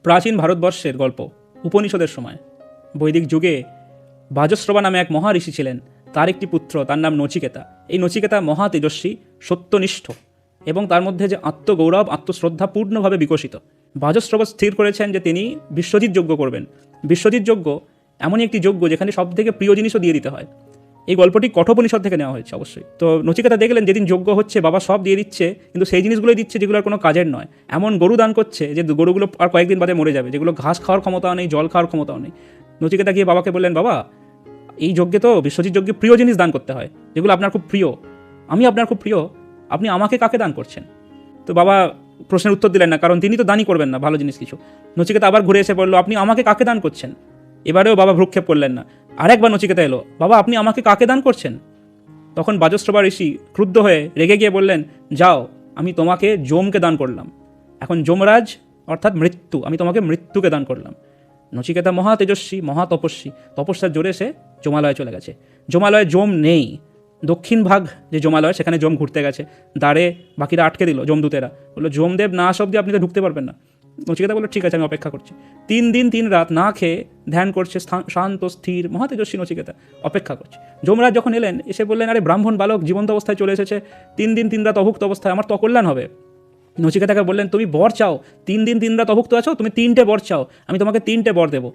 প্রাচীন ভারতবর্ষের গল্প। উপনিষদের সময় বৈদিক যুগে বাজশ্রবা নামে এক মহা ঋষি ছিলেন। তার একটি পুত্র, তার নাম নচিকেতা। এই নচিকেতা মহা তেজস্বী, সত্যনিষ্ঠ এবং তার মধ্যে যে আত্মগৌরব, আত্মশ্রদ্ধা পূর্ণভাবে বিকশিত। বাজশ্রবা স্থির করেছেন যে তিনি বিশ্বজিৎ যজ্ঞ করবেন। বিশ্বজিৎ যজ্ঞ এমনই একটি যজ্ঞ যেখানে সব থেকে প্রিয় জিনিসও দিয়ে দিতে হয়। এই গল্পটি কঠোপনিষদ থেকে নেওয়া হয়েছে অবশ্যই। তো নচিকেতা দেখলেন যেদিন যজ্ঞ হচ্ছে বাবা সব দিয়ে দিচ্ছে, কিন্তু সেই জিনিসগুলোই দিচ্ছে যেগুলো আর কোনো কাজের নয়। এমন গরু দান করছে যে গরুগুলো আর কয়েকদিন বাদে মরে যাবে, যেগুলো ঘাস খাওয়ার ক্ষমতাও নেই, জল খাওয়ার ক্ষমতাও নেই। নচিকেতা গিয়ে বাবাকে বললেন, বাবা এই যজ্ঞে তো বিশ্বজিৎ যজ্ঞে প্রিয় জিনিস দান করতে হয়, যেগুলো আপনার খুব প্রিয়। আমি আপনার খুব প্রিয়, আপনি আমাকে কাকে দান করছেন? তো বাবা প্রশ্নের উত্তর দিলেন না, কারণ তিনি তো দানই করবেন না ভালো জিনিস কিছু। নচিকেতা আবার ঘুরে এসে বলল, আপনি আমাকে কাকে দান করছেন? এবারেও বাবা ভ্রুক্ষেপ করলেন না। আরেকবার নচিকেতা এলো, বাবা আপনি আমাকে কাকে দান করছেন? তখন বাজশ্রবা ঋষি ক্রুদ্ধ হয়ে রেগে গিয়ে বললেন, যাও, আমি তোমাকে যমকে দান করলাম। এখন যমরাজ অর্থাৎ মৃত্যু, আমি তোমাকে মৃত্যুকে দান করলাম। নচিকেতা মহা তেজস্বী, মহা তপস্বী, তপস্যার জোরে সে যমালয়ে চলে গেছে। যমালয়ে যম নেই। দক্ষিণ ভাগ যে যমালয়, সেখানে যম ঘুরতে গেছে। দ্বারে বাকিরা আটকে দিল, যমদূতেরা বললো, যমদেব না আসা অব্দি আপনি তো ঢুকতে পারবেন না। নচিকেতা বললো, ঠিক আছে, আমি অপেক্ষা করছি। 3 দিন 3 রাত না খেয়ে ধ্যান করছে শান্ত স্থির মহা তেজস্বী নচিকেতা, অপেক্ষা করছে। যমরাজ যখন এলেন, এসে বললেন, আরে ব্রাহ্মণ বালক জীবন্ত অবস্থায় চলে এসেছে, 3 দিন 3 রাত অভুক্ত অবস্থায়, আমার তো অকল্যাণ হবে। নচিকেতাকে বললেন, তুমি বর চাও, 3 দিন 3 রাত অভুক্ত আছো, তুমি 3টে বর চাও, আমি তোমাকে 3টে বর দেবো।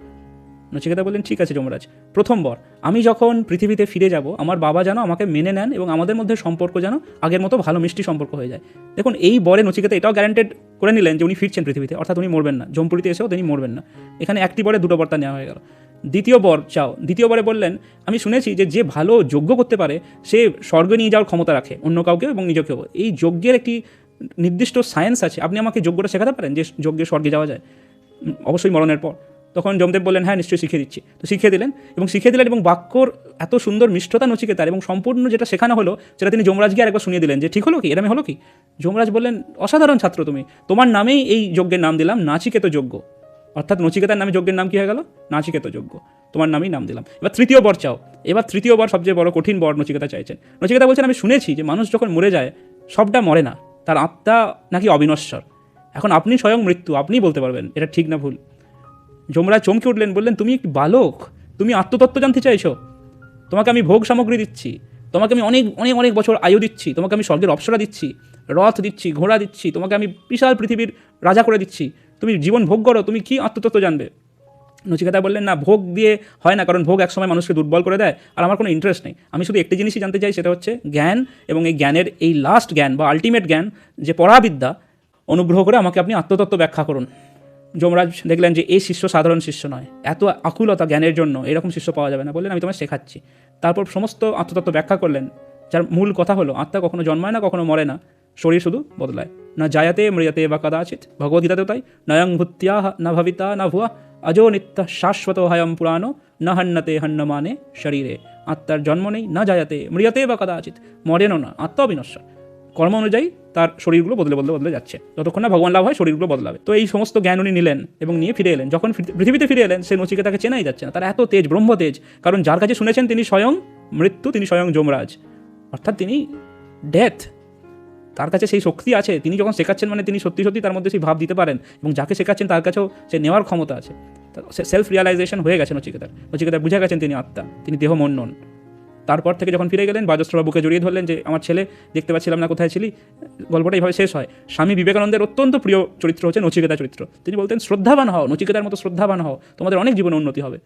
নচিকেতা বললেন, ঠিক আছে যমরাজ। প্রথম বর, আমি যখন পৃথিবীতে ফিরে যাব, আমার বাবা যেন আমাকে মেনে নেন এবং আমাদের মধ্যে সম্পর্ক যেন আগের মতো ভালো মিষ্টি সম্পর্ক হয়ে যায়। দেখুন, এই বরে নচিকেতা এটাও গ্যারান্টেড করে নিলেন যে উনি ফিরছেন পৃথিবীতে, অর্থাৎ উনি মরবেন না। যমপুরীতে এসেও তিনি মরবেন না। এখানে একটি বরে 2টো বর্তা নেওয়া হয়ে গেল। দ্বিতীয় বর চাও। দ্বিতীয় বরে বললেন, আমি শুনেছি যে ভালো যজ্ঞ করতে পারে সে স্বর্গে নিয়ে যাওয়ার ক্ষমতা রাখে, অন্য কাউকে এবং নিজেকেও। এই যজ্ঞের একটি নির্দিষ্ট সায়েন্স আছে, আপনি আমাকে যজ্ঞটা শেখাতে পারেন যে যজ্ঞে স্বর্গে যাওয়া যায়, অবশ্যই মরণের পর? তখন যমদেব বললেন, হ্যাঁ নিশ্চয়ই শিখিয়ে দিচ্ছি। তো শিখিয়ে দিলেন এবং বাক্যর এত সুন্দর মিষ্টতা নচিকেতার, এবং সম্পূর্ণ যেটা শেখানো হলো সেটা তিনি যমরাজকে আরেকবার শুনিয়ে দিলেন যে ঠিক হলো কি, এরমে হলো কি? যমরাজ বললেন, অসাধারণ ছাত্র তুমি, তোমার নামেই এই যজ্ঞের নাম দিলাম নাচিকেত যজ্ঞ। অর্থাৎ নচিকেতার নামে যজ্ঞের নাম কি হয়ে গেল? নাচিকেত যজ্ঞ। তোমার নামেই নাম দিলাম। এবার তৃতীয় বর চাও। এবার তৃতীয় বর, সবচেয়ে বড় কঠিন বর নচিকেতা চাইছেন। নচিকেতা বলছেন, আমি শুনেছি যে মানুষ যখন মরে যায় সবটা মরে না, তার আত্মা নাকি অবিনশ্বর। এখন আপনি স্বয়ং মৃত্যু, আপনিই বলতে পারবেন এটা ঠিক না ভুল। যমরাজ চমকে উঠলেন, বললেন, তুমি একটি বালক, তুমি আত্মতত্ত্ব জানতে চাইছো? তোমাকে আমি ভোগ সামগ্রী দিচ্ছি, তোমাকে আমি অনেক অনেক অনেক বছর আয়ু দিচ্ছি, তোমাকে আমি স্বর্গের অপ্সরা দিচ্ছি, রথ দিচ্ছি, ঘোড়া দিচ্ছি, তোমাকে আমি বিশাল পৃথিবীর রাজা করে দিচ্ছি, তুমি জীবন ভোগ করো, তুমি কি আত্মতত্ত্ব জানবে? নচিকেতা বললেন, না, ভোগ দিয়ে হয় না, কারণ ভোগ একসময় মানুষকে দুর্বল করে দেয়, আর আমার কোনো ইন্টারেস্ট নেই। আমি শুধু একটি জিনিসই জানতে চাই, সেটা হচ্ছে জ্ঞান, এবং এই জ্ঞানের এই লাস্ট জ্ঞান বা আলটিমেট জ্ঞান যে পরাবিদ্যা, অনুগ্রহ করে আমাকে আপনি আত্মতত্ত্ব ব্যাখ্যা করুন। যমরাজ দেখলেন যে এই শিষ্য সাধারণ শিষ্য নয়, এত আকুলতা জ্ঞানের জন্য এরকম শিষ্য পাওয়া যাবে না। বললেন, আমি তোমায় শেখাচ্ছি। তারপর সমস্ত আত্মতত্ত্ব ব্যাখ্যা করলেন, যার মূল কথা হলো আত্মা কখনো জন্মায় না, কখনো মরে না, শরীর শুধু বদলায়। না জায়াতে মৃয়াতে বা কদাচিৎ, ভগবদ্গীতাতেও তাই। নয়ং ভূত্যাহ না ভবিতা না ভুয়া, অজো নিত্য শাশ্বত হয়ম পুরাণো, না হন্যতে হন্যমানে শরীরে। আত্মার জন্ম নেই, না জায়াতে মৃয়াতে বা কদাচিৎ, মরেনও না, আত্মা অবিনশ্বর। কর্ম অনুযায়ী তার শরীরগুলো বদলে যাচ্ছে, যতক্ষণ না ভগবান লাভ হয় শরীরগুলো বদলাবে। তো এই সমস্ত জ্ঞান উনি নিলেন এবং নিয়ে ফিরে এলেন। যখন পৃথিবীতে ফিরে এলেন, সে নচিকেতাকে চেনাই যাচ্ছে না, তার এত তেজ, ব্রহ্মতেজ। কারণ যার কাছে শুনেছেন তিনি স্বয়ং মৃত্যু, তিনি স্বয়ং যমরাজ, অর্থাৎ তিনি ডেথ। তার কাছে সেই শক্তি আছে, তিনি যখন শেখাচ্ছেন মানে তিনি সত্যি সত্যি তার মধ্যে সেই ভাব দিতে পারেন, এবং যাকে শেখাচ্ছেন তার কাছেও সে নেওয়ার ক্ষমতা আছে। সেলফ রিয়ালাইজেশন হয়ে গেছে নচিকেতার বুঝে গেছেন তিনি আত্মা, তিনি দেহ মন নন। তারপর থেকে যখন ফিরে গেলেন, বাজশ্রবা বুকে জড়িয়ে ধরলেন যে আমার ছেলে, দেখতে পাচ্ছিলাম না কোথায় ছিলি। গল্পটা এইভাবে শেষ হয়। স্বামী বিবেকানন্দের অত্যন্ত প্রিয় চরিত্র হচ্ছে নচিকেতা চরিত্র। তিনি বলতেন, শ্রদ্ধাবান হও, নচিকেতার মতো শ্রদ্ধাবান হও, তোমাদের অনেক জীবনে উন্নতি হবে।